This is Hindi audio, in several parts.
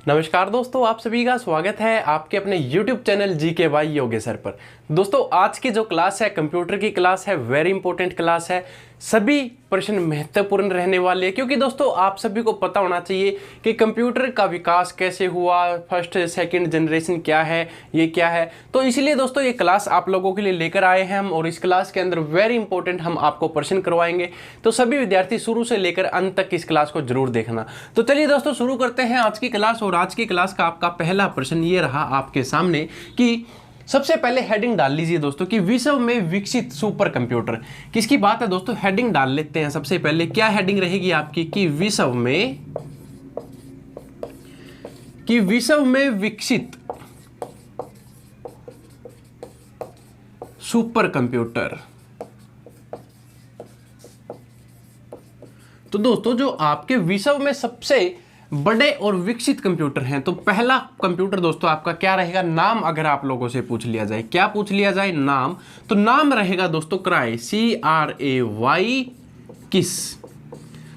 नमस्कार दोस्तों, आप सभी का स्वागत है आपके अपने YouTube channel GK by Yogeshwar पर। दोस्तों, आज की जो क्लास है कंप्यूटर की क्लास है, वेरी इंपॉर्टेंट क्लास है। सभी प्रश्न महत्वपूर्ण रहने वाले हैं क्योंकि दोस्तों आप सभी को पता होना चाहिए कि कंप्यूटर का विकास कैसे हुआ, फर्स्ट सेकंड जनरेशन क्या है, ये क्या है। तो इसलिए दोस्तों ये क्लास आप लोगों के लिए लेकर आए हैं हम, और इस क्लास के अंदर वेरी इंपॉर्टेंट हम आपको प्रश्न करवाएंगे। तो सभी विद्यार्थी शुरू से लेकर अंत तक इस क्लास को जरूर देखना। तो चलिए दोस्तों शुरू करते हैं आज की क्लास। और आज की क्लास का आपका पहला प्रश्न ये रहा आपके सामने कि सबसे पहले हेडिंग डाल लीजिए दोस्तों कि विश्व में विकसित सुपर कंप्यूटर किसकी बात है। दोस्तों हेडिंग डाल लेते हैं। सबसे पहले क्या हेडिंग रहेगी आपकी कि विश्व में विकसित सुपर कंप्यूटर। तो दोस्तों जो आपके विश्व में सबसे बड़े और विकसित कंप्यूटर हैं, तो पहला कंप्यूटर दोस्तों आपका क्या रहेगा। नाम अगर आप लोगों से पूछ लिया जाए, क्या पूछ लिया जाए, नाम, तो नाम रहेगा दोस्तों क्राई, CRAY किस।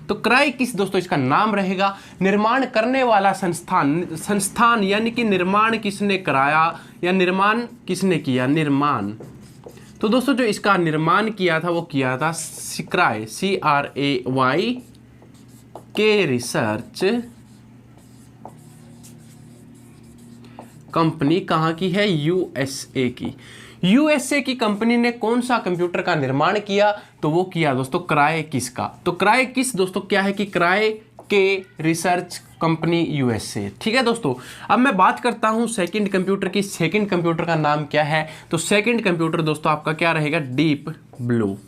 तो क्राई किस दोस्तों इसका नाम रहेगा। निर्माण करने वाला संस्थान यानी कि निर्माण किसने कराया या निर्माण किसने किया, निर्माण। तो दोस्तों जो इसका निर्माण किया था वो किया था क्राई, CRAY के रिसर्च कंपनी। कहां की है, USA की। USA की कंपनी ने कौन सा कंप्यूटर का निर्माण किया, तो वो किया दोस्तों क्राई किस का। तो क्राई किस दोस्तों क्या है कि क्राई के रिसर्च कंपनी USA। ठीक है दोस्तों, अब मैं बात करता हूं सेकंड कंप्यूटर की। सेकंड कंप्यूटर का नाम क्या है, तो सेकंड कंप्यूटर दोस्तों आपका क्या रहेगा, डीप ब्लू।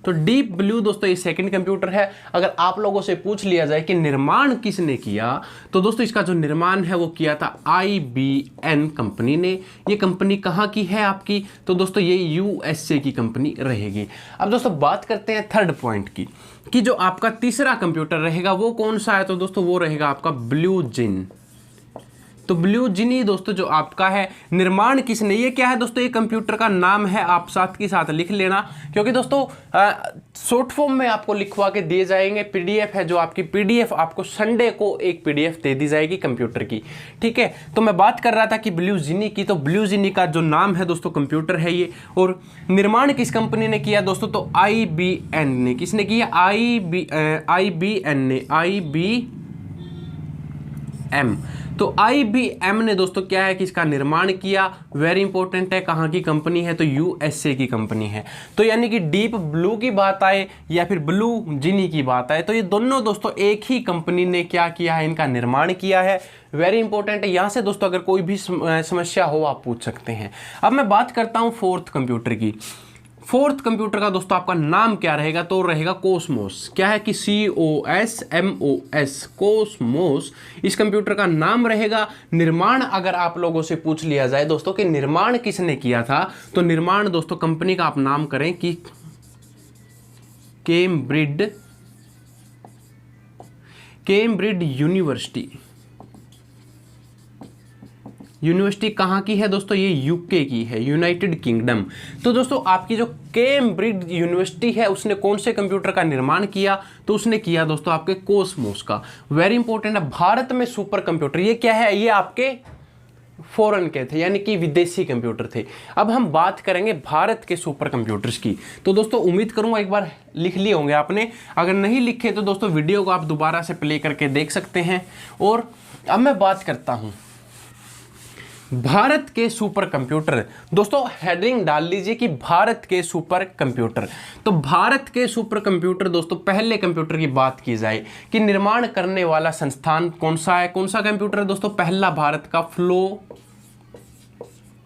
तो डीप ब्लू दोस्तों ये सेकंड कंप्यूटर है। अगर आप लोगों से पूछ लिया जाए कि निर्माण किसने किया, तो दोस्तों इसका जो निर्माण है वो किया था IBM कंपनी ने। ये कंपनी कहाँ की है आपकी, तो दोस्तों ये USA की कंपनी रहेगी। अब दोस्तों बात करते हैं थर्ड पॉइंट की कि जो आपका तीसरा कंप्यूटर रहेगा वो कौन सा है, तो दोस्तों वो रहेगा आपका ब्लू जिन। तो ब्लू जिनी दोस्तों जो आपका है निर्माण किसने, ये क्या है दोस्तों, ये कंप्यूटर का नाम है, आप साथ के साथ लिख लेना क्योंकि दोस्तों शॉर्ट फॉर्म में आपको लिखवा के दिए जाएंगे। PDF है जो आपकी PDF आपको संडे को एक PDF दे दी जाएगी कंप्यूटर की। ठीक है, तो मैं बात कर रहा था कि ब्लू जिनी की। तो ब्लू जिनी का जो नाम है दोस्तों कंप्यूटर है ये, और निर्माण किस कंपनी ने किया दोस्तों, तो IBM ने। किसने किया, IBM ने, IBM। तो IBM ने दोस्तों क्या है कि इसका निर्माण किया। वेरी इंपॉर्टेंट है, कहाँ की कंपनी है, तो USA की कंपनी है। तो यानी कि डीप ब्लू की बात आए या फिर ब्लू जिनी की बात आए, तो ये दोनों दोस्तों एक ही कंपनी ने क्या किया है, इनका निर्माण किया है। वेरी इंपॉर्टेंट है, यहाँ से दोस्तों अगर कोई भी समस्या हो आप पूछ सकते हैं। अब मैं बात करता हूँ फोर्थ कंप्यूटर की। फोर्थ कंप्यूटर का दोस्तों आपका नाम क्या रहेगा, तो रहेगा कोसमोस। क्या है कि COSMOS, कोसमोस इस कंप्यूटर का नाम रहेगा। निर्माण अगर आप लोगों से पूछ लिया जाए दोस्तों कि निर्माण किसने किया था, तो निर्माण दोस्तों कंपनी का आप नाम करें कि कैम्ब्रिज यूनिवर्सिटी कहाँ की है दोस्तों, ये UK की है, यूनाइटेड किंगडम। तो दोस्तों आपकी जो कैम्ब्रिज यूनिवर्सिटी है उसने कौन से कंप्यूटर का निर्माण किया, तो उसने किया दोस्तों आपके कोसमोस का। वेरी इंपॉर्टेंट है, भारत में सुपर कंप्यूटर ये क्या है, ये आपके फॉरेन के थे यानी कि विदेशी कंप्यूटर थे। अब हम बात करेंगे भारत के सुपर कंप्यूटर्स की। तो दोस्तों उम्मीद करूंगा एक बार लिख लिए होंगे आपने, अगर नहीं लिखे तो दोस्तों वीडियो को आप दोबारा से प्ले करके देख सकते हैं। और अब मैं बात करता हूं भारत के सुपर कंप्यूटर। दोस्तों हेडिंग डाल लीजिए कि भारत के सुपर कंप्यूटर। तो भारत के सुपर कंप्यूटर दोस्तों पहले कंप्यूटर की बात की जाए कि निर्माण करने वाला संस्थान कौन सा है, कौन सा कंप्यूटर है दोस्तों, पहला भारत का फ्लो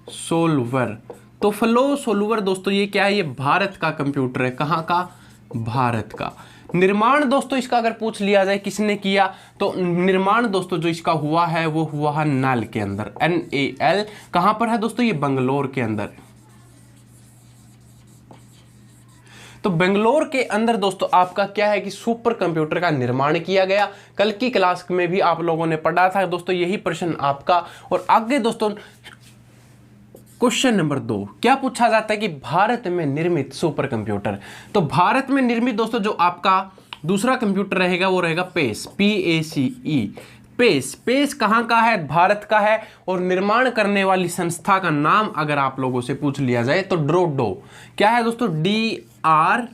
सोल्वर। तो फ्लो सोल्वर दोस्तों ये क्या है, ये भारत का कंप्यूटर है। कहाँ का, भारत का। निर्माण दोस्तों इसका अगर पूछ लिया जाए किसने किया, तो निर्माण दोस्तों जो इसका हुआ है वो हुआ है NAL के अंदर, NAL। कहां पर है दोस्तों, ये बेंगलोर के अंदर। तो बेंगलोर के अंदर दोस्तों आपका क्या है कि सुपर कंप्यूटर का निर्माण किया गया। कल की क्लास में भी आप लोगों ने पढ़ा था दोस्तों यही प्रश्न आपका। और आगे दोस्तों क्वेश्चन नंबर 2 क्या पूछा जाता है कि भारत में निर्मित सुपर कंप्यूटर। तो भारत में निर्मित दोस्तों जो आपका दूसरा कंप्यूटर रहेगा वो रहेगा PACE, पेस, पेस कहाँ का है? भारत का है। और निर्माण करने वाली संस्था का नाम अगर आप लोगों से पूछ लिया जाए तो ड्रोडो। क्या है दोस्तों? DRDO,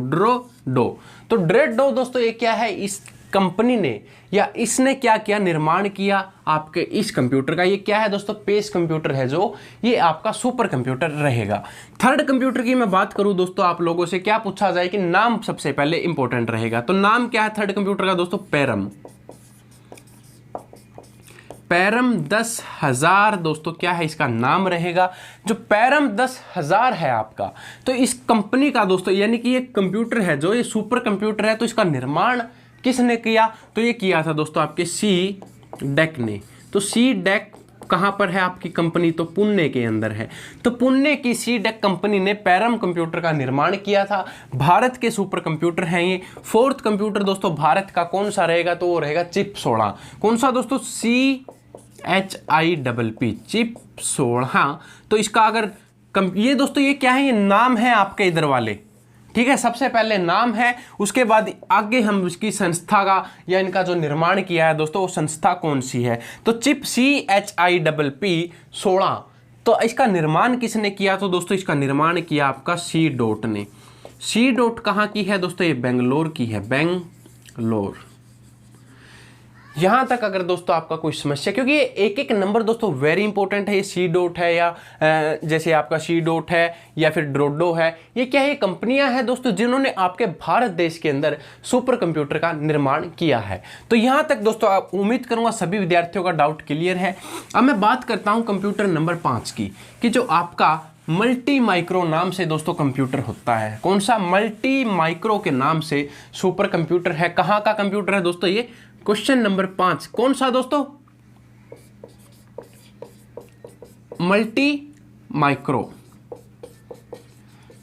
ड्रोडो। तो ड्रोडो दोस्तों ये क्या है? इस कंपनी ने या इसने क्या किया? निर्माण किया आपके इस कंप्यूटर का। ये क्या है दोस्तों? पेस कंप्यूटर है, जो ये आपका सुपर कंप्यूटर रहेगा। थर्ड कंप्यूटर की मैं बात करूं दोस्तों, आप लोगों से क्या पूछा जाए कि नाम सबसे पहले इंपॉर्टेंट रहेगा। तो नाम क्या है थर्ड कंप्यूटर का दोस्तों? पैरम। पैरम 10,000 दोस्तों क्या है इसका नाम रहेगा। जो पैरम 10,000 है आपका, तो इस कंपनी का दोस्तों, यानी कि ये कंप्यूटर है जो ये सुपर कंप्यूटर है, तो इसका निर्माण किसने किया? तो ये किया था दोस्तों आपके CDEC ने। तो CDEC कहां पर है आपकी कंपनी? तो पुणे के अंदर है। तो पुणे की CDEC कंपनी ने पैरम कंप्यूटर का निर्माण किया था। भारत के सुपर कंप्यूटर हैं ये। फोर्थ कंप्यूटर दोस्तों भारत का कौन सा रहेगा? तो वो रहेगा चिप 16। कौन सा दोस्तों? CHIPP, chip 16। तो इसका अगर ये दोस्तों ये क्या है? ये नाम है आपके इधर वाले, ठीक है। सबसे पहले नाम है, उसके बाद आगे हम उसकी संस्था का या इनका जो निर्माण किया है दोस्तों, वो संस्था कौन सी है। तो चिप CHIPP 16। तो इसका निर्माण किसने किया? तो दोस्तों इसका निर्माण किया आपका C.DOT ने। C.DOT कहाँ की है दोस्तों? ये बेंगलोर की है, बेंगलोर। यहां तक अगर दोस्तों आपका कोई समस्या, क्योंकि ये एक एक नंबर दोस्तों वेरी इंपॉर्टेंट है। ये C.DOT है या जैसे आपका C.DOT है या फिर ड्रोडो है, ये क्या है? ये कंपनियां हैं दोस्तों जिन्होंने आपके भारत देश के अंदर सुपर कंप्यूटर का निर्माण किया है। तो यहां तक दोस्तों आप उम्मीद करूंगा सभी विद्यार्थियों का डाउट क्लियर है। अब मैं बात करता हूं कंप्यूटर नंबर 5 की, कि जो आपका मल्टी माइक्रो नाम से दोस्तों कंप्यूटर होता है। कौन सा? मल्टी माइक्रो के नाम से सुपर कंप्यूटर है। कहां का कंप्यूटर है दोस्तों ये? क्वेश्चन नंबर 5 कौन सा दोस्तों? Multi micro.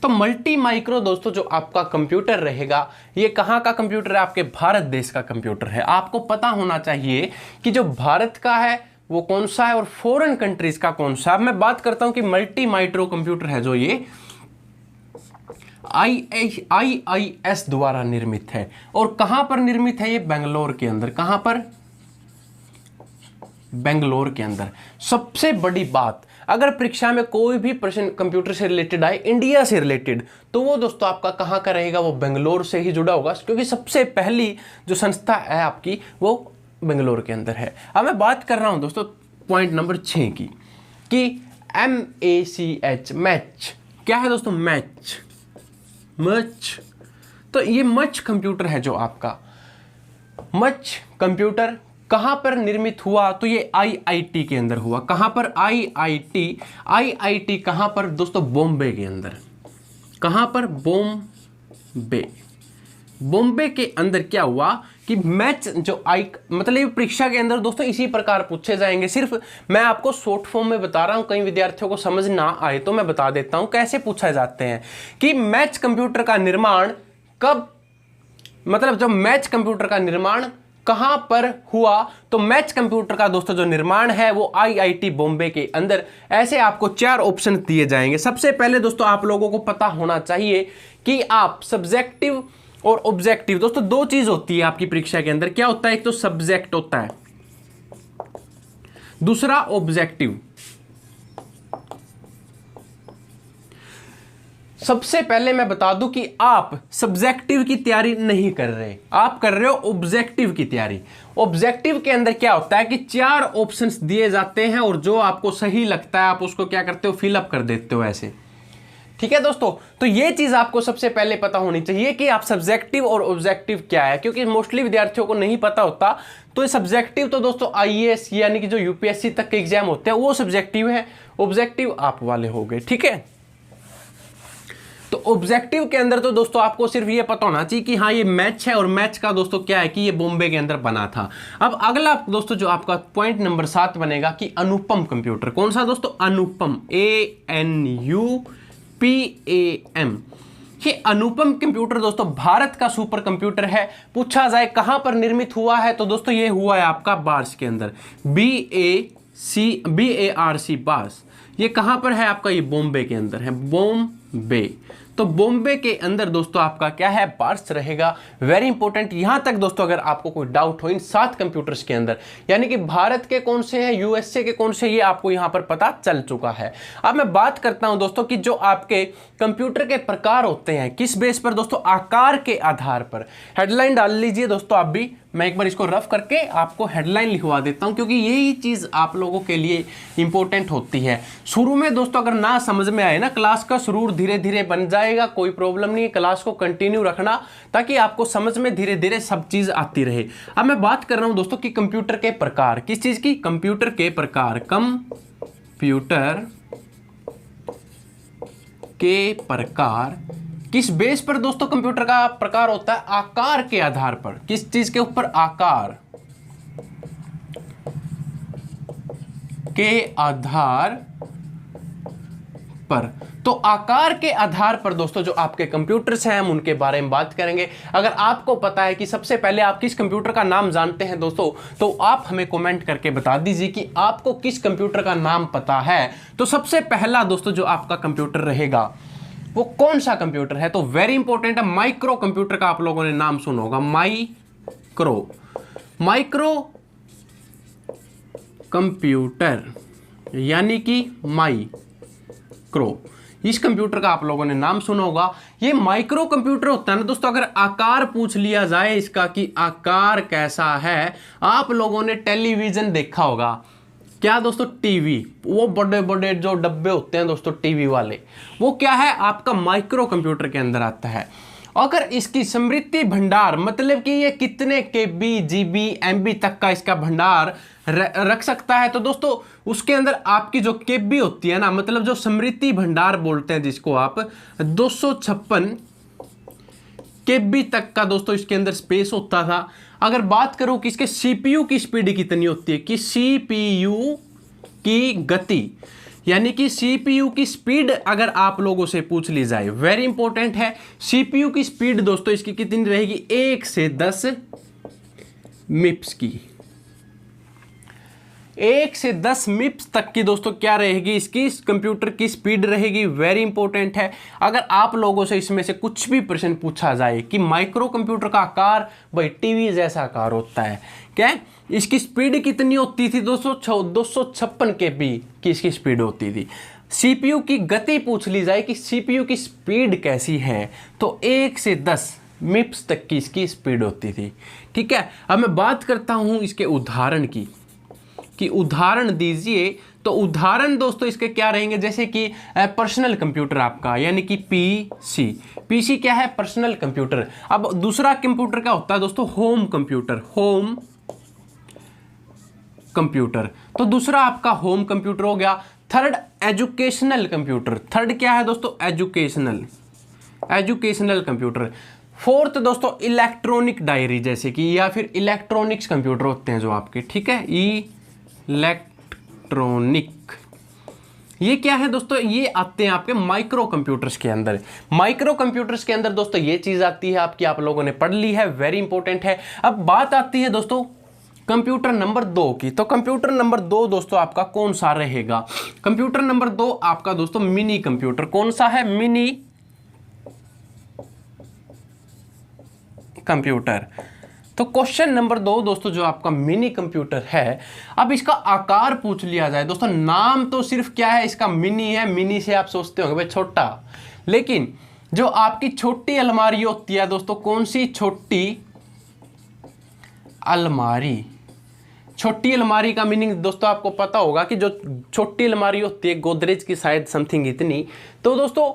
तो मल्टी माइक्रो दोस्तों जो आपका कंप्यूटर रहेगा, ये कहां का कंप्यूटर है? आपके भारत देश का कंप्यूटर है। आपको पता होना चाहिए कि जो भारत का है वो कौन सा है और फॉरेन कंट्रीज का कौन सा। अब मैं बात करता हूं कि मल्टी माइक्रो कंप्यूटर है जो ये IIS द्वारा निर्मित है। और कहां पर निर्मित है? ये बेंगलोर के अंदर। कहां पर? बेंगलोर के अंदर। सबसे बड़ी बात, अगर परीक्षा में कोई भी प्रश्न कंप्यूटर से रिलेटेड आए, इंडिया से रिलेटेड, तो वो दोस्तों आपका कहां का रहेगा? वो बेंगलोर से ही जुड़ा होगा, क्योंकि सबसे पहली जो संस्था है आपकी वो बेंगलोर के अंदर है। अब मैं बात कर रहा हूं दोस्तों पॉइंट नंबर 6 की, कि MACH, मैच क्या है दोस्तों? Match, much. तो ये मच कंप्यूटर है जो आपका। मच कंप्यूटर कहां पर निर्मित हुआ? तो ये IIT के अंदर हुआ। कहां पर? IIT कहां पर दोस्तों? बॉम्बे के अंदर। कहां पर? बॉम्बे। बॉम्बे के अंदर क्या हुआ कि मैच जो मतलब परीक्षा के अंदर दोस्तों इसी प्रकार पूछे जाएंगे। सिर्फ मैं आपको शॉर्ट फॉर्म में बता रहा हूं, कई विद्यार्थियों को समझ ना आए तो मैं बता देता हूं कैसे पूछा जाते हैं। कि मैच कंप्यूटर का निर्माण कब, मतलब जब मैच कंप्यूटर का निर्माण कहां पर हुआ? तो मैच कंप्यूटर का दोस्तों जो निर्माण है वो IIT बॉम्बे के अंदर। ऐसे आपको 4 ऑप्शन दिए जाएंगे। सबसे पहले दोस्तों आप लोगों को पता होना चाहिए कि आप सब्जेक्टिव और ऑब्जेक्टिव, दोस्तों 2 चीज होती है आपकी परीक्षा के अंदर। क्या होता है? एक तो सब्जेक्ट होता है, दूसरा ऑब्जेक्टिव। सबसे पहले मैं बता दूं कि आप सब्जेक्टिव की तैयारी नहीं कर रहे, आप कर रहे हो ऑब्जेक्टिव की तैयारी। ऑब्जेक्टिव के अंदर क्या होता है कि 4 ऑप्शंस दिए जाते हैं और जो आपको सही लगता है आप उसको क्या करते हो? फिलअप कर देते हो ऐसे। ठीक है दोस्तों, तो ये चीज आपको सबसे पहले पता होनी चाहिए कि आप सब्जेक्टिव और ऑब्जेक्टिव क्या है, क्योंकि मोस्टली विद्यार्थियों को नहीं पता होता। तो ये सब्जेक्टिव तो दोस्तों IAS यानी कि जो UPSC तक के एग्जाम होते हैं वो सब्जेक्टिव है, ऑब्जेक्टिव आप वाले हो गए। ठीक है, तो ऑब्जेक्टिव के अंदर तो दोस्तों आपको सिर्फ ये पता होना चाहिए कि हाँ ये मैच है, और मैच का दोस्तों क्या है कि ये बॉम्बे के अंदर बना था। अब अगला दोस्तों जो आपका पॉइंट नंबर 7 बनेगा कि अनुपम कंप्यूटर। कौन सा दोस्तों? अनुपम, ANUPAM। ये अनुपम कंप्यूटर दोस्तों भारत का सुपर कंप्यूटर है। पूछा जाए कहां पर निर्मित हुआ है, तो दोस्तों ये हुआ है आपका बार्स के अंदर, BARC, बार्स। ये कहां पर है आपका? ये बॉम्बे के अंदर है, बॉम्बे। तो बॉम्बे के अंदर दोस्तों आपका क्या है, बार्स रहेगा। Very important. यहां तक दोस्तों अगर आपको कोई डाउट हो इन 7 कंप्यूटर्स के अंदर, यानी कि भारत के कौन से हैं, यूएसए के कौन से, ये आपको यहां पर पता चल चुका है। अब मैं बात करता हूं दोस्तों कि जो आपके कंप्यूटर के प्रकार होते हैं किस बेस पर दोस्तों, आकार के आधार पर। हेडलाइन डाल लीजिए दोस्तों आप भी, मैं एक बार इसको रफ करके आपको हेडलाइन लिखवा देता हूं, क्योंकि यही चीज आप लोगों के लिए इंपॉर्टेंट होती है। शुरू में दोस्तों अगर ना समझ में आए ना, क्लास का सुरूर धीरे धीरे बन जाएगा, कोई प्रॉब्लम नहीं है, क्लास को कंटिन्यू रखना ताकि आपको समझ में धीरे धीरे सब चीज आती रहे। अब मैं बात कर रहा हूं दोस्तों कि कंप्यूटर के प्रकार, किस चीज की, कंप्यूटर के प्रकार। कंप्यूटर के प्रकार किस बेस पर दोस्तों कंप्यूटर का प्रकार होता है, आकार के आधार पर। किस चीज के ऊपर, आकार के आधार पर। तो आकार के आधार पर दोस्तों जो आपके कंप्यूटर्स हैं हम उनके बारे में बात करेंगे। अगर आपको पता है कि सबसे पहले आप किस कंप्यूटर का नाम जानते हैं दोस्तों, तो आप हमें कमेंट करके बता दीजिए कि आपको किस कंप्यूटर का नाम पता है। तो सबसे पहला दोस्तों जो आपका कंप्यूटर रहेगा वो कौन सा कंप्यूटर है, तो वेरी इंपॉर्टेंट है, माइक्रो कंप्यूटर का आप लोगों ने नाम सुना होगा। माइक्रो कंप्यूटर यानी कि माइक्रो, इस कंप्यूटर का आप लोगों ने नाम सुना होगा। ये माइक्रो कंप्यूटर होता है ना दोस्तों, अगर आकार पूछ लिया जाए इसका कि आकार कैसा है, आप लोगों ने टेलीविजन देखा होगा, क्या दोस्तों, टीवी, वो बड़े बड़े जो डब्बे होते हैं दोस्तों टीवी वाले, वो क्या है, आपका माइक्रो कंप्यूटर के अंदर आता है। अगर इसकी स्मृति भंडार, मतलब कि ये कितने केबी, जीबी, एमबी तक का इसका भंडार रख सकता है, तो दोस्तों उसके अंदर आपकी जो केबी होती है ना, मतलब जो स्मृति भंडार बोलते हैं जिसको आप, 256 केबी तक का दोस्तों इसके अंदर स्पेस होता था। अगर बात करूं कि इसके सीपीयू की स्पीड कितनी होती है, कि सीपीयू की गति, यानी कि सीपीयू की स्पीड अगर आप लोगों से पूछ ली जाए, वेरी इंपॉर्टेंट है, सीपीयू की स्पीड दोस्तों इसकी कितनी रहेगी, 1 से 10 मिप्स की। 1 से 10 मिप्स तक की दोस्तों क्या रहेगी, इसकी कंप्यूटर की स्पीड रहेगी। वेरी इंपॉर्टेंट है। अगर आप लोगों से इसमें से कुछ भी प्रश्न पूछा जाए कि माइक्रो कंप्यूटर का आकार भाई टीवी जैसा आकार होता है, क्या है? इसकी स्पीड कितनी होती थी दोस्तों, 256 केबी की इसकी स्पीड होती थी। सीपीयू की गति पूछ ली जाए कि सीपीयू की स्पीड कैसी है, तो 1 से 10 मिप्स तक की इसकी स्पीड होती थी। ठीक है, अब मैं बात करता हूं इसके उदाहरण की, कि उदाहरण दीजिए। तो उदाहरण दोस्तों इसके क्या रहेंगे, जैसे कि पर्सनल कंप्यूटर आपका, यानी कि पीसी। पीसी क्या है, पर्सनल कंप्यूटर। अब दूसरा कंप्यूटर क्या होता है दोस्तों, होम कंप्यूटर। होम कंप्यूटर, तो दूसरा आपका होम कंप्यूटर हो गया। Third educational computer. थर्ड क्या है दोस्तों, एजुकेशनल कंप्यूटर। फोर्थ दोस्तों इलेक्ट्रॉनिक डायरी, जैसे कि, या फिर इलेक्ट्रॉनिक्स कंप्यूटर होते हैं जो आपके, ठीक है, इलेक्ट्रॉनिक। ये क्या है दोस्तों, ये आते हैं आपके माइक्रो कंप्यूटर्स के अंदर। माइक्रो कंप्यूटर्स के अंदर दोस्तों ये चीज आती है आपकी, आप लोगों ने पढ़ ली है, वेरी इंपॉर्टेंट है। अब बात आती है दोस्तों कंप्यूटर नंबर 2 की। तो कंप्यूटर नंबर 2 दोस्तों आपका कौन सा रहेगा, कंप्यूटर नंबर 2 आपका दोस्तों मिनी कंप्यूटर। कौन सा है, मिनी कंप्यूटर। तो क्वेश्चन नंबर 2 दोस्तों जो आपका मिनी कंप्यूटर है, अब इसका आकार पूछ लिया जाए दोस्तों, नाम तो सिर्फ क्या है इसका, मिनी है। मिनी से आप सोचते होंगे भाई छोटा, लेकिन जो आपकी छोटी अलमारी होती है दोस्तों, कौन सी, छोटी अलमारी। छोटी अलमारी का मीनिंग दोस्तों आपको पता होगा कि जो छोटी अलमारी होती है गोदरेज की शायद समथिंग इतनी, तो दोस्तों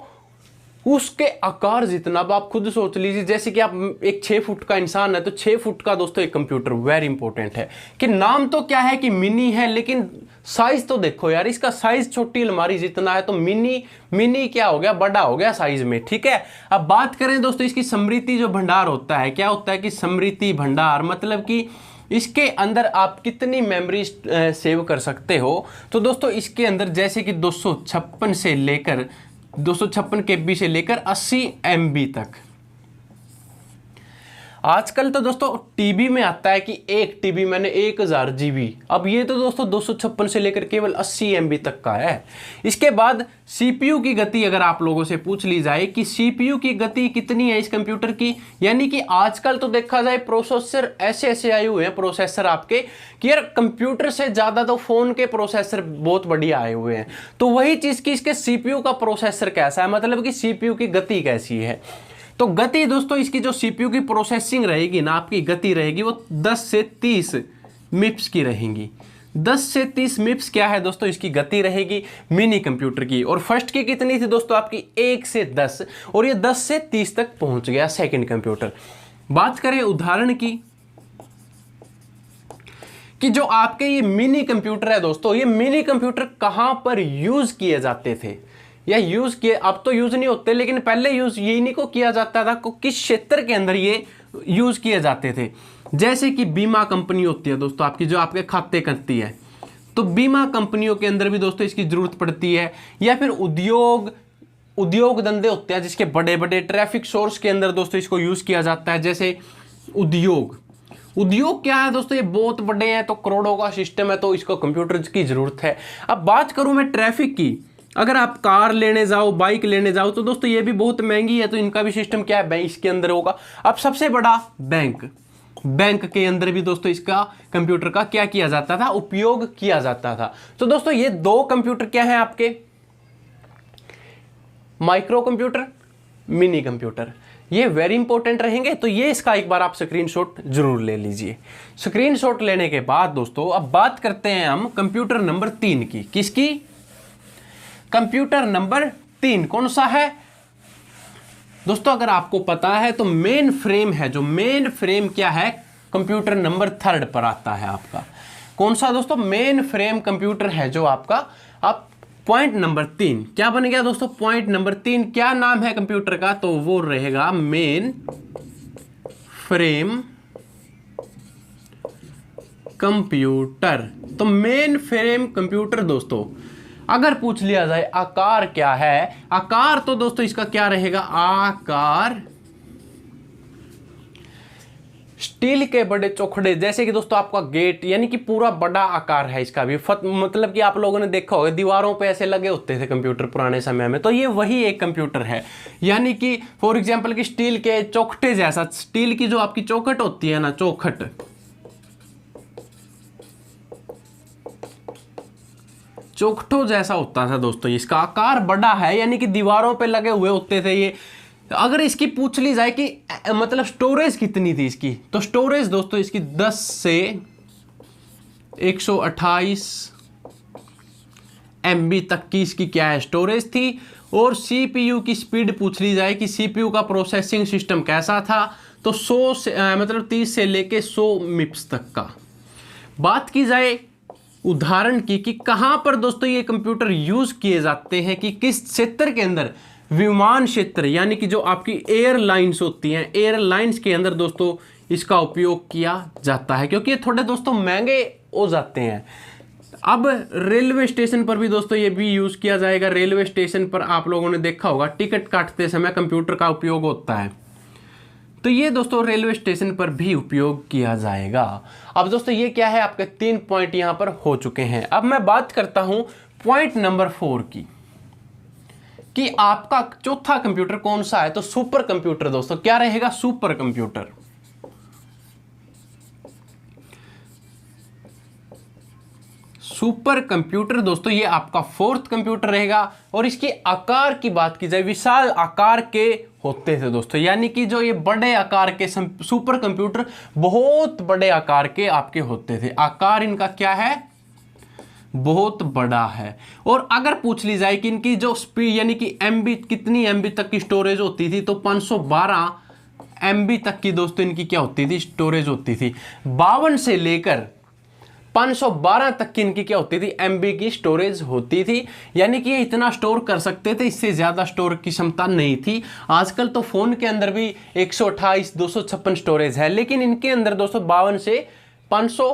उसके आकार जितना। अब आप खुद सोच लीजिए, जैसे कि आप एक 6 फुट का इंसान है, तो 6 फुट का दोस्तों एक कंप्यूटर। वेरी इंपॉर्टेंट है कि नाम तो क्या है कि मिनी है, लेकिन साइज तो देखो यार, इसका साइज छोटी अलमारी जितना है, तो मिनी क्या हो गया, बड़ा हो गया साइज में। ठीक है, अब बात करें दोस्तों इसकी स्मृति जो भंडार होता है, क्या होता है कि स्मृति भंडार, मतलब कि इसके अंदर आप कितनी मेमोरी सेव कर सकते हो। तो दोस्तों इसके अंदर जैसे कि 256 से लेकर 256 केबी से लेकर 80 एमबी तक। आजकल तो दोस्तों टीबी में आता है कि एक टीबी मैंने 1000 जीबी, अब ये तो दोस्तों 256 से लेकर केवल 80 एमबी तक का है। इसके बाद सीपीयू की गति अगर आप लोगों से पूछ ली जाए कि सीपीयू की गति कितनी है इस कंप्यूटर की, यानी कि आजकल तो देखा जाए प्रोसेसर ऐसे आए हुए हैं प्रोसेसर आपके कि यार कंप्यूटर से ज्यादा तो फोन के प्रोसेसर बहुत बढ़िया आए हुए हैं। तो वही चीज की इसके सीपीयू का प्रोसेसर कैसा है, मतलब कि सीपीयू की गति कैसी है। तो गति दोस्तों इसकी जो सीपीयू की प्रोसेसिंग रहेगी ना, आपकी गति रहेगी वो 10 से 30 मिप्स की रहेगी। 10 से 30 मिप्स क्या है दोस्तों, इसकी गति रहेगी मिनी कंप्यूटर की। और फर्स्ट की कितनी थी दोस्तों आपकी 1 से 10, और ये 10 से 30 तक पहुंच गया सेकंड कंप्यूटर। बात करें उदाहरण की कि जो आपके ये मिनी कंप्यूटर है दोस्तों, ये मिनी कंप्यूटर कहां पर यूज किए जाते थे या यूज किए, अब तो यूज नहीं होते लेकिन पहले यूज यही नहीं को किया जाता था, को किस क्षेत्र के अंदर ये यूज किए जाते थे। जैसे कि बीमा कंपनी होती है दोस्तों आपकी, जो आपके खाते करती है, तो बीमा कंपनियों के अंदर भी दोस्तों इसकी जरूरत पड़ती है। या फिर उद्योग धंधे होते हैं जिसके बड़े बड़े ट्रैफिक सोर्स के अंदर दोस्तों इसको यूज किया जाता है। जैसे उद्योग क्या है दोस्तों, ये बहुत बड़े हैं, तो करोड़ों का सिस्टम है, तो इसको कंप्यूटर की जरूरत है। अब बात करूं मैं ट्रैफिक की, अगर आप कार लेने जाओ, बाइक लेने जाओ, तो दोस्तों ये भी बहुत महंगी है, तो इनका भी सिस्टम क्या है, इसके अंदर होगा। अब सबसे बड़ा बैंक के अंदर भी दोस्तों इसका कंप्यूटर का क्या किया जाता था, उपयोग किया जाता था। तो दोस्तों ये दो कंप्यूटर क्या है आपके, माइक्रो कंप्यूटर, मिनी कंप्यूटर, ये वेरी इंपॉर्टेंट रहेंगे। तो ये इसका एक बार आप स्क्रीनशॉट जरूर ले लीजिए। स्क्रीनशॉट लेने के बाद दोस्तों अब बात करते हैं हम कंप्यूटर नंबर 3 की। किसकी, कंप्यूटर नंबर 3 कौन सा है दोस्तों, अगर आपको पता है तो मेन फ्रेम है। जो मेन फ्रेम क्या है, कंप्यूटर नंबर 3 पर आता है आपका। कौन सा दोस्तों, मेन फ्रेम कंप्यूटर है जो आपका। अब पॉइंट नंबर 3 क्या बन गया दोस्तों, पॉइंट नंबर 3 क्या नाम है कंप्यूटर का, तो वो रहेगा मेन फ्रेम कंप्यूटर। तो मेन फ्रेम कंप्यूटर दोस्तों अगर पूछ लिया जाए आकार क्या है, आकार तो दोस्तों इसका क्या रहेगा, आकार स्टील के बड़े चौखड़े, जैसे कि दोस्तों आपका गेट, यानी कि पूरा बड़ा आकार है इसका भी। मतलब कि आप लोगों ने देखा होगा दीवारों पे ऐसे लगे होते थे कंप्यूटर पुराने समय में, तो ये वही एक कंप्यूटर है। यानी कि फॉर एग्जांपल कि स्टील के चौखटे जैसा, स्टील की जो आपकी चौखट होती है ना, चौखटों जैसा होता था दोस्तों, इसका आकार बड़ा है, यानी कि दीवारों पे लगे हुए होते थे ये। अगर इसकी पूछ ली जाए कि मतलब स्टोरेज कितनी थी इसकी, तो स्टोरेज दोस्तों इसकी 10 से 128 MB तक की इसकी क्या है, स्टोरेज थी। और सीपीयू की स्पीड पूछ ली जाए कि सीपीयू का प्रोसेसिंग सिस्टम कैसा था, तो 100 से मतलब 30 से लेके 100 मिप्स तक का। बात की जाए उदाहरण की कि कहां पर दोस्तों ये कंप्यूटर यूज किए जाते हैं, कि किस क्षेत्र के अंदर, विमान क्षेत्र, यानी कि जो आपकी एयरलाइंस होती हैं, एयरलाइंस के अंदर दोस्तों इसका उपयोग किया जाता है, क्योंकि ये थोड़े दोस्तों महंगे हो जाते हैं। अब रेलवे स्टेशन पर भी दोस्तों ये भी यूज किया जाएगा। रेलवे स्टेशन पर आप लोगों ने देखा होगा टिकट काटते समय कंप्यूटर का उपयोग होता है, तो ये दोस्तों रेलवे स्टेशन पर भी उपयोग किया जाएगा। अब दोस्तों ये क्या है, आपके 3 पॉइंट यहां पर हो चुके हैं। अब मैं बात करता हूं पॉइंट नंबर 4 की, कि आपका चौथा कंप्यूटर कौन सा है, तो सुपर कंप्यूटर दोस्तों क्या रहेगा, सुपर कंप्यूटर। सुपर कंप्यूटर दोस्तों ये आपका 4th कंप्यूटर रहेगा। और इसके आकार की बात की जाए, विशाल आकार के होते थे दोस्तों, यानी कि जो ये बड़े आकार के सुपर कंप्यूटर बहुत बड़े आकार के आपके होते थे। आकार इनका क्या है, बहुत बड़ा है। और अगर पूछ ली जाए कि इनकी जो स्पीड, यानी कि एमबी, कितनी एमबी तक की स्टोरेज होती थी, तो 512 एमबी तक की दोस्तों इनकी क्या होती थी, स्टोरेज होती थी। 52 से लेकर 512 तक की इनकी क्या होती थी, एमबी की स्टोरेज होती थी। यानी कि ये इतना स्टोर कर सकते थे, इससे ज्यादा स्टोर की क्षमता नहीं थी। आजकल तो फोन के अंदर भी 128 256 स्टोरेज है, लेकिन इनके अंदर दोस्तों 52 से 500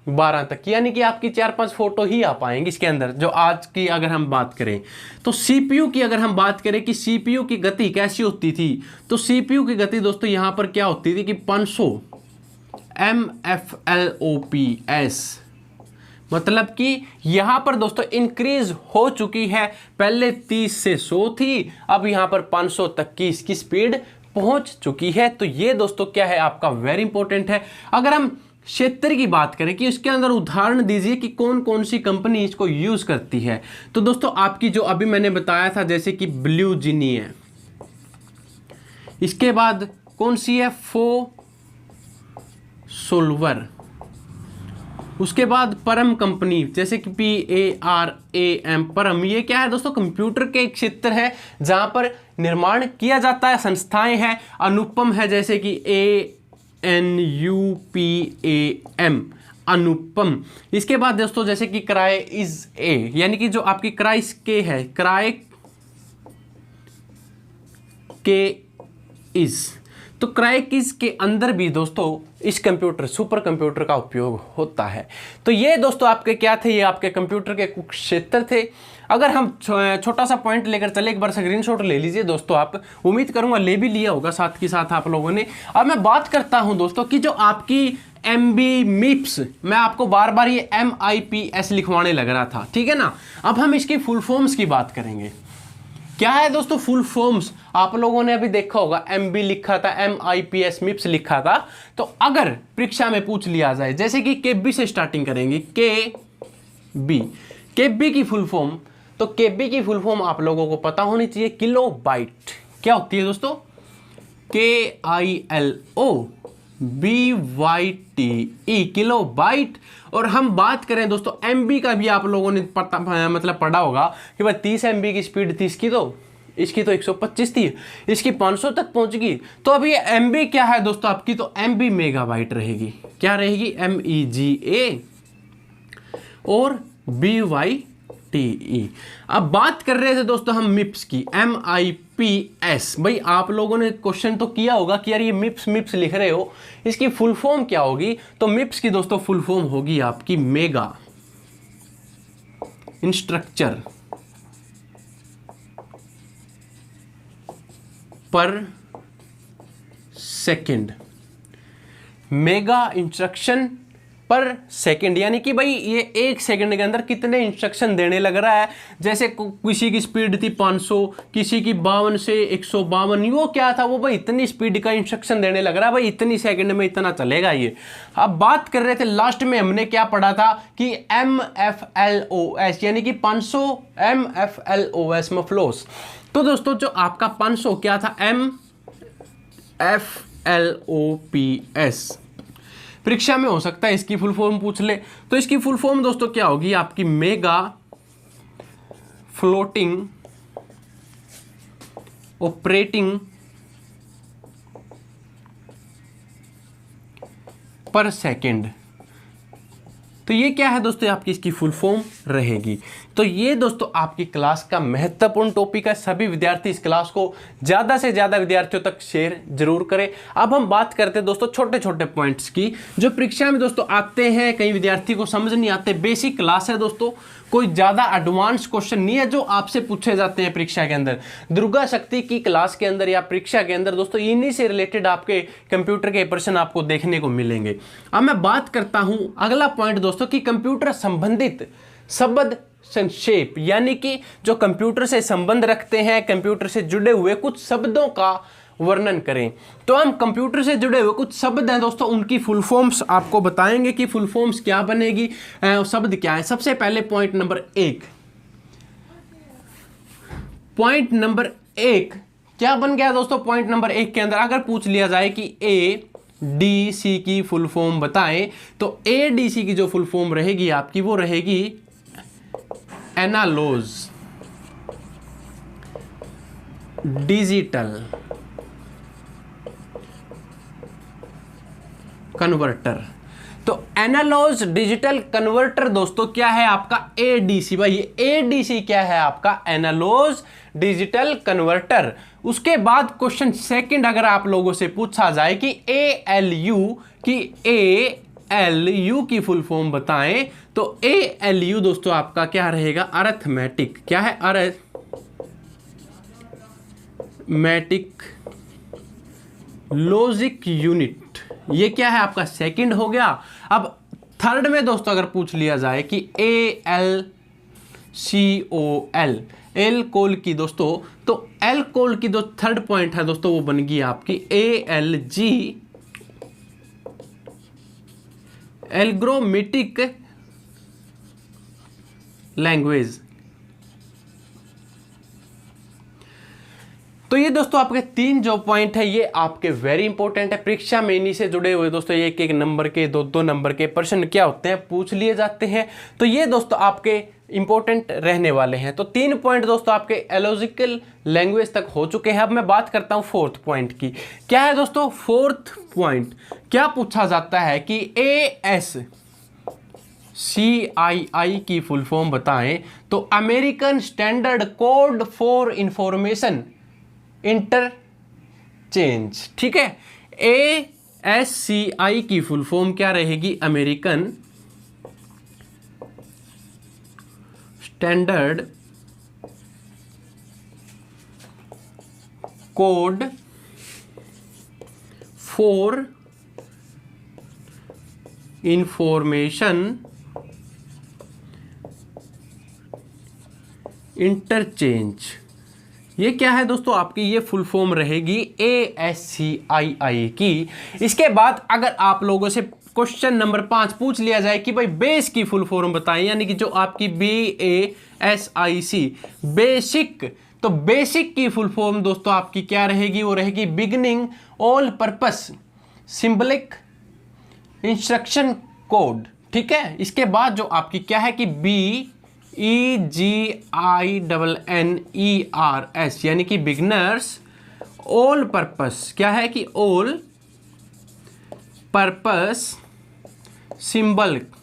12 तक, यानी कि आपकी 4-5 फोटो ही आ पाएंगी इसके अंदर। जो आज की अगर हम बात करें तो सीपीयू की अगर हम बात करें कि सीपीयू की गति कैसी होती थी, तो सीपीयू की गति दोस्तों यहां पर क्या होती थी कि 500 MFLOPS, मतलब कि यहां पर दोस्तों इंक्रीज हो चुकी है। पहले 30 से 100 थी, अब यहां पर 500 तक की इसकी स्पीड पहुंच चुकी है। तो ये दोस्तों क्या है आपका वेरी इंपॉर्टेंट है। अगर हम क्षेत्र की बात करें कि इसके अंदर उदाहरण दीजिए कि कौन कौन सी कंपनी इसको यूज करती है, तो दोस्तों आपकी जो अभी मैंने बताया था जैसे कि ब्लू जीनी है, इसके बाद कौन सी है फोसोल्वर, उसके बाद परम कंपनी जैसे कि PARAM परम, ये क्या है दोस्तों कंप्यूटर के क्षेत्र है जहां पर निर्माण किया जाता है, संस्थाएं हैं। अनुपम है जैसे कि ANUPAM अनुपम। इसके बाद दोस्तों जैसे कि क्राय इज ए, यानी कि जो आपकी क्राइस के है, क्राय के इज, तो क्राइकिस के अंदर भी दोस्तों इस कंप्यूटर सुपर कंप्यूटर का उपयोग होता है। तो ये दोस्तों आपके क्या थे, ये आपके कंप्यूटर के कुछ क्षेत्र थे। अगर हम छोटा सा पॉइंट लेकर चले, एक बार स्क्रीनशॉट ले लीजिए दोस्तों, आप उम्मीद करूंगा ले भी लिया होगा साथ के साथ आप लोगों ने। अब मैं बात करता हूं दोस्तों कि जो आपकी MB-MIPS, मैं आपको बार बार ये MIPS लिखवाने लग रहा था, ठीक है ना। अब हम इसकी फुल फॉर्म्स की बात करेंगे। क्या है दोस्तों फुल फॉर्म्स, आप लोगों ने अभी देखा होगा MB लिखा था, MIPS MIPS लिखा था। तो अगर परीक्षा में पूछ लिया जाए जैसे कि KB से स्टार्टिंग करेंगे, KB की फुल फॉर्म, तो KB की फुल फॉर्म आप लोगों को पता होनी चाहिए, किलोबाइट। क्या होती है दोस्तों, KILOBYTE किलोबाइट। और हम बात करें दोस्तों MB का भी, आप लोगों ने पढ़ा होगा कि भाई 30 MB की स्पीड थी इसकी, तो इसकी तो 125 थी, इसकी 500 तक पहुंच गई। तो अभी MB क्या है दोस्तों आपकी, तो MB मेगाबाइट रहेगी। क्या रहेगी, MEGA और BYTE। अब बात कर रहे थे दोस्तों हम MIPS की, MIPS। भाई आप लोगों ने क्वेश्चन तो किया होगा कि यार ये MIPS लिख रहे हो, इसकी फुल फॉर्म क्या होगी। तो MIPS की दोस्तों फुल फॉर्म होगी आपकी मेगा इंस्ट्रक्चर पर सेकंड, मेगा इंस्ट्रक्शन पर सेकंड, यानी कि भाई ये 1 सेकंड के अंदर कितने इंस्ट्रक्शन देने लग रहा है। जैसे किसी की स्पीड थी 500, किसी की 52 से 152, वो क्या था, वो भाई इतनी स्पीड का इंस्ट्रक्शन देने लग रहा है, भाई इतनी सेकंड में इतना चलेगा ये। अब बात कर रहे थे लास्ट में हमने क्या पढ़ा था कि MFLOS, यानी कि 500 MFLOS मफलोस। तो दोस्तों जो आपका 500 क्या था, MFLOPS। परीक्षा में हो सकता है इसकी फुल फॉर्म पूछ ले, तो इसकी फुल फॉर्म दोस्तों क्या होगी आपकी, मेगा फ्लोटिंग ऑपरेटिंग पर सेकंड। तो ये क्या है दोस्तों आपकी इसकी फुल फॉर्म रहेगी। तो ये दोस्तों आपकी क्लास का महत्वपूर्ण टॉपिक है। सभी विद्यार्थी इस क्लास को ज़्यादा से ज़्यादा विद्यार्थियों तक शेयर जरूर करें। अब हम बात करते हैं दोस्तों छोटे छोटे पॉइंट्स की जो परीक्षा में दोस्तों आते हैं, कई विद्यार्थी को समझ नहीं आते। बेसिक क्लास है दोस्तों, कोई ज़्यादा एडवांस क्वेश्चन नहीं है जो आपसे पूछे जाते हैं परीक्षा के अंदर। दुर्गा शक्ति की क्लास के अंदर या परीक्षा के अंदर दोस्तों इन्हीं से रिलेटेड आपके कंप्यूटर के प्रश्न आपको देखने को मिलेंगे। अब मैं बात करता हूं अगला पॉइंट दोस्तों कि कंप्यूटर संबंधित शब्द संक्षेप, यानी कि जो कंप्यूटर से संबंध रखते हैं, कंप्यूटर से जुड़े हुए कुछ शब्दों का वर्णन करें। तो हम कंप्यूटर से जुड़े हुए कुछ शब्द हैं दोस्तों, उनकी फुल फॉर्म्स आपको बताएंगे कि फुल फॉर्म्स क्या बनेगी, शब्द क्या है। सबसे पहले पॉइंट नंबर 1, पॉइंट नंबर 1 क्या बन गया दोस्तों। पॉइंट नंबर 1 के अंदर अगर पूछ लिया जाए कि ADC की फुल फॉर्म बताएं, तो ADC की जो फुल फॉर्म रहेगी आपकी वो रहेगी एनालॉग डिजिटल कन्वर्टर। तो एनालॉग डिजिटल कन्वर्टर दोस्तों क्या है आपका ADC। भाई ये ADC क्या है आपका एनालॉग डिजिटल कन्वर्टर। उसके बाद क्वेश्चन सेकंड अगर आप लोगों से पूछा जाए कि ALU की ALU की फुल फॉर्म बताएं तो ALU दोस्तों आपका क्या रहेगा, अरिथमेटिक, क्या है, अरिथमेटिक लॉजिक यूनिट। ये क्या है आपका सेकंड हो गया। अब थर्ड में दोस्तों अगर पूछ लिया जाए कि ALCOL, एल्कोल की दोस्तों, तो एल्कोल की जो थर्ड पॉइंट है दोस्तों वो बन गई आपकी ALG, एल्ग्रोमेटिक लैंग्वेज। तो ये दोस्तों आपके तीन जो पॉइंट है ये आपके वेरी इंपॉर्टेंट है, परीक्षा में इन्हीं से जुड़े हुए दोस्तों एक एक नंबर के, दो दो नंबर के प्रश्न क्या होते हैं पूछ लिए जाते हैं। तो ये दोस्तों आपके इंपॉर्टेंट रहने वाले हैं। तो 3 पॉइंट दोस्तों आपके एलॉजिकल लैंग्वेज तक हो चुके हैं। अब मैं बात करता हूं फोर्थ पॉइंट की। क्या है दोस्तों फोर्थ पॉइंट, क्या पूछा जाता है कि ASCII की फुल फॉर्म बताएं तो American standard code for information interchange. ठीक है, ASCII की फुल फॉर्म क्या रहेगी, American standard code for information interchange. ये क्या है दोस्तों आपकी, ये फुल फॉर्म रहेगी ASCII की। इसके बाद अगर आप लोगों से क्वेश्चन नंबर 5 पूछ लिया जाए कि भाई बेस की फुल फॉर्म बताएं, यानी कि जो आपकी BASIC बेसिक, तो बेसिक की फुल फॉर्म दोस्तों आपकी क्या रहेगी, वो रहेगी beginning all purpose symbolic instruction code. ठीक है, इसके बाद जो आपकी क्या है कि BEGINNERS यानी कि बिगनर्स ऑल पर्पस, क्या है कि ऑल पर्पस सिंबॉलिक,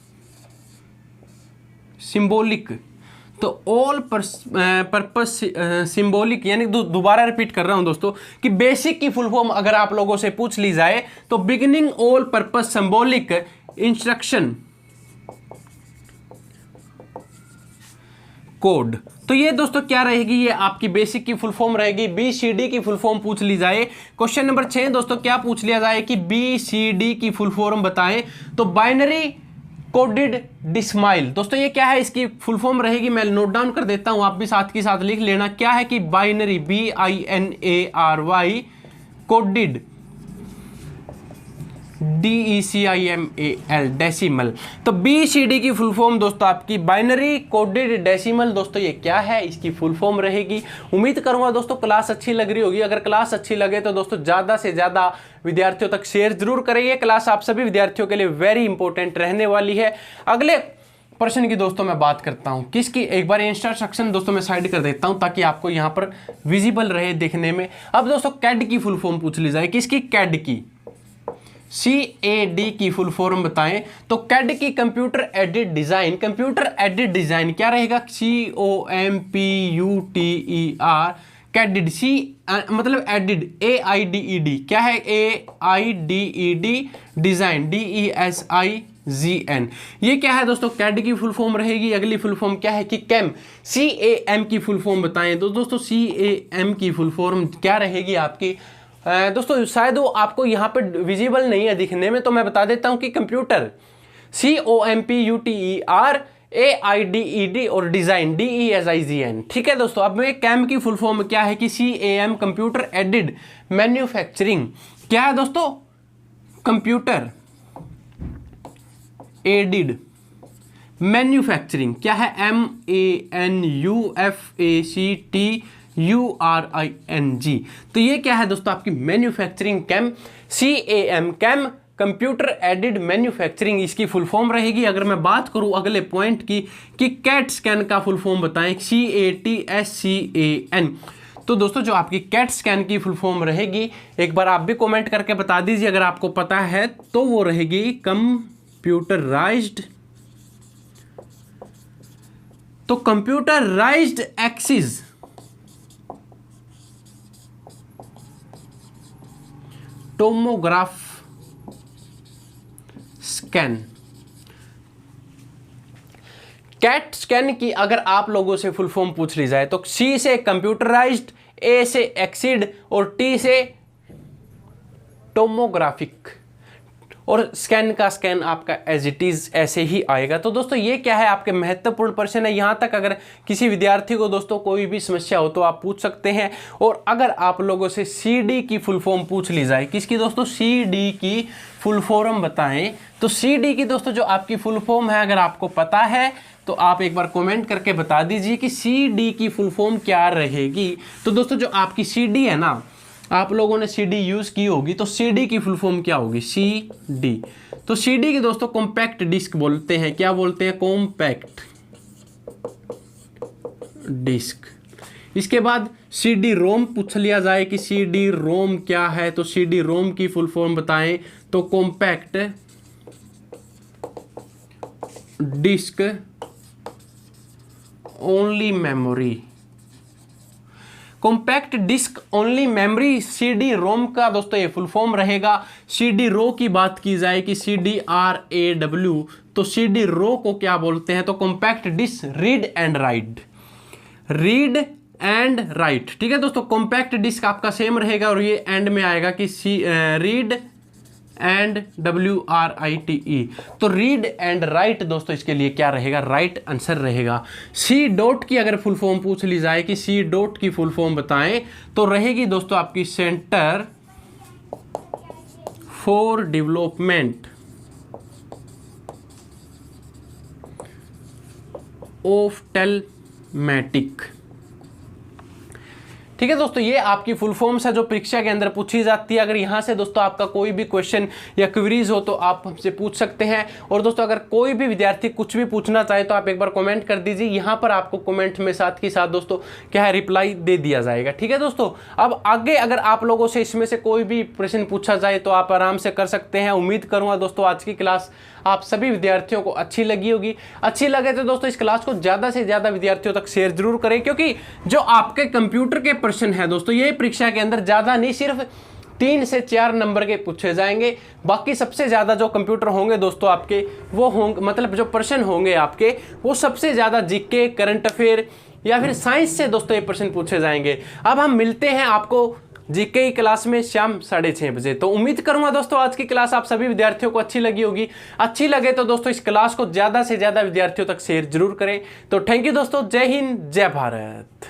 तो ऑल पर्पस सिंबॉलिक, यानी दोबारा रिपीट कर रहा हूं दोस्तों कि बेसिक की फुल फॉर्म अगर आप लोगों से पूछ ली जाए तो beginning all purpose symbolic instruction code. तो ये दोस्तों क्या रहेगी, ये आपकी बेसिक की फुल फॉर्म रहेगी। BCD की फुल फॉर्म पूछ ली जाए, क्वेश्चन नंबर 6 दोस्तों क्या पूछ लिया जाए कि BCD की फुल फॉर्म बताएं तो बाइनरी कोडेड डेसिमल। दोस्तों ये क्या है, इसकी फुल फॉर्म रहेगी, मैं नोट डाउन कर देता हूं, आप भी साथ के साथ लिख लेना। क्या है कि binary BINARY coded DECIMAL decimal. तो BCD की फुल फॉर्म दोस्तों आपकी बाइनरी कोडेड डेसिमल। दोस्तों ये क्या है, इसकी फुल फॉर्म रहेगी। उम्मीद करूंगा दोस्तों क्लास अच्छी लग रही होगी। अगर क्लास अच्छी लगे तो दोस्तों ज़्यादा से ज़्यादा विद्यार्थियों तक शेयर जरूर करिए। क्लास आप सभी विद्यार्थियों के लिए वेरी इंपॉर्टेंट रहने वाली है। अगले प्रश्न की दोस्तों मैं बात करता हूं किसकी, एक बार इंस्ट्रक्शन दोस्तों मैं साइड कर देता हूं ताकि आपको यहां पर विजिबल रहे देखने में। अब दोस्तों कैड की फुल फॉर्म पूछ ली जाए, किसकी, कैड की, CAD की फुल फॉर्म बताएं तो कैड की computer aided design. Computer aided design क्या रहेगा, COMPUTER कैडेड, मतलब एडिड, AIDED, क्या है, AIDED डिजाइन, DESIGN। ये क्या है दोस्तों, कैड की फुल फॉर्म रहेगी। अगली फुल फॉर्म क्या है कि कैम, CAM की फुल फॉर्म बताएं तो दोस्तों CAM की फुल फॉर्म क्या रहेगी आपकी, दोस्तों शायद वो आपको यहाँ पे विजिबल नहीं है दिखने में, तो मैं बता देता हूँ कि कंप्यूटर, COMPUTER AIDED और डिजाइन DESIGN। ठीक है दोस्तों, अब मैं कैम की फुल फॉर्म क्या है कि CAM कंप्यूटर एडेड मैन्युफैक्चरिंग। क्या है दोस्तों, कंप्यूटर एडेड मैन्युफैक्चरिंग, क्या है, MANUFACTURING। तो ये क्या है दोस्तों आपकी manufacturing CAM, CAM CAM computer aided manufacturing इसकी फुल फॉर्म रहेगी। अगर मैं बात करूं अगले पॉइंट की कि कैट स्कैन का फुल फॉर्म बताएं, CATSCAN। तो दोस्तों जो आपकी कैट स्कैन की फुल फॉर्म रहेगी, एक बार आप भी कमेंट करके बता दीजिए अगर आपको पता है, तो वो रहेगी कंप्यूटराइज्ड, तो computerised axis tomograph scan. CAT scan की अगर आप लोगों से फुल फॉर्म पूछ ली जाए तो सी से कंप्यूटराइज्ड, ए से एक्सीड और टी से टोमोग्राफिक, और स्कैन का स्कैन आपका एज इट इज ऐसे ही आएगा। तो दोस्तों ये क्या है, आपके महत्वपूर्ण प्रश्न है। यहाँ तक अगर किसी विद्यार्थी को दोस्तों कोई भी समस्या हो तो आप पूछ सकते हैं। और अगर आप लोगों से CD की फुल फॉर्म पूछ ली जाए, किसकी दोस्तों, CD की फुल फॉर्म बताएं, तो CD की दोस्तों जो आपकी फुल फॉर्म है अगर आपको पता है तो आप एक बार कमेंट करके बता दीजिए कि CD की फुल फॉर्म क्या रहेगी। तो दोस्तों जो आपकी CD है ना, आप लोगों ने CD यूज की होगी, तो CD की फुल फॉर्म क्या होगी, CD। तो CD की दोस्तों कॉम्पैक्ट डिस्क बोलते हैं। क्या बोलते हैं, कॉम्पैक्ट डिस्क। इसके बाद CD रोम पूछ लिया जाए कि CD रोम क्या है, तो CD रोम की फुल फॉर्म बताएं, तो compact disc only memory. Compact disc only memory CD ROM का दोस्तों ये फुल फॉर्म रहेगा। CD रो की बात की जाए कि CDRAW, तो CD रो को क्या बोलते हैं, तो compact disc read and write, read and write. ठीक है दोस्तों, कॉम्पैक्ट डिस्क आपका सेम रहेगा और ये एंड में आएगा कि रीड एंड WRITE, तो रीड एंड राइट दोस्तों इसके लिए क्या रहेगा, राइट आंसर रहेगा। C डॉट की अगर फुल फॉर्म पूछ ली जाए कि C डॉट की फुल फॉर्म बताएं, तो रहेगी दोस्तों आपकी सेंटर फॉर डेवलपमेंट ऑफ्थेल्मेटिक। ठीक है दोस्तों, ये आपकी फुल फॉर्म्स है जो परीक्षा के अंदर पूछी जाती है। अगर यहाँ से दोस्तों आपका कोई भी क्वेश्चन या क्वेरीज हो तो आप हमसे पूछ सकते हैं। और दोस्तों अगर कोई भी विद्यार्थी कुछ भी पूछना चाहे तो आप एक बार कमेंट कर दीजिए, यहाँ पर आपको कमेंट में साथ के साथ दोस्तों क्या है, रिप्लाई दे दिया जाएगा। ठीक है दोस्तों, अब आगे अगर आप लोगों से इसमें से कोई भी प्रश्न पूछा जाए तो आप आराम से कर सकते हैं। उम्मीद करूँगा दोस्तों आज की क्लास आप सभी विद्यार्थियों को अच्छी लगी होगी। अच्छी लगे तो दोस्तों इस क्लास को ज़्यादा से ज़्यादा विद्यार्थियों तक शेयर जरूर करें, क्योंकि जो आपके कंप्यूटर के प्रश्न है दोस्तों ये परीक्षा के अंदर ज़्यादा नहीं, सिर्फ 3 से 4 नंबर के पूछे जाएंगे। बाकी सबसे ज़्यादा जो कंप्यूटर होंगे दोस्तों आपके वो होंगे, मतलब जो प्रश्न होंगे आपके वो सबसे ज़्यादा जीके, करंट अफेयर या फिर साइंस से दोस्तों ये प्रश्न पूछे जाएंगे। अब हम मिलते हैं आपको जीके की क्लास में शाम 6:30 बजे। तो उम्मीद करूंगा दोस्तों आज की क्लास आप सभी विद्यार्थियों को अच्छी लगी होगी। अच्छी लगे तो दोस्तों इस क्लास को ज़्यादा से ज़्यादा विद्यार्थियों तक शेयर जरूर करें। तो थैंक यू दोस्तों, जय हिंद, जय भारत।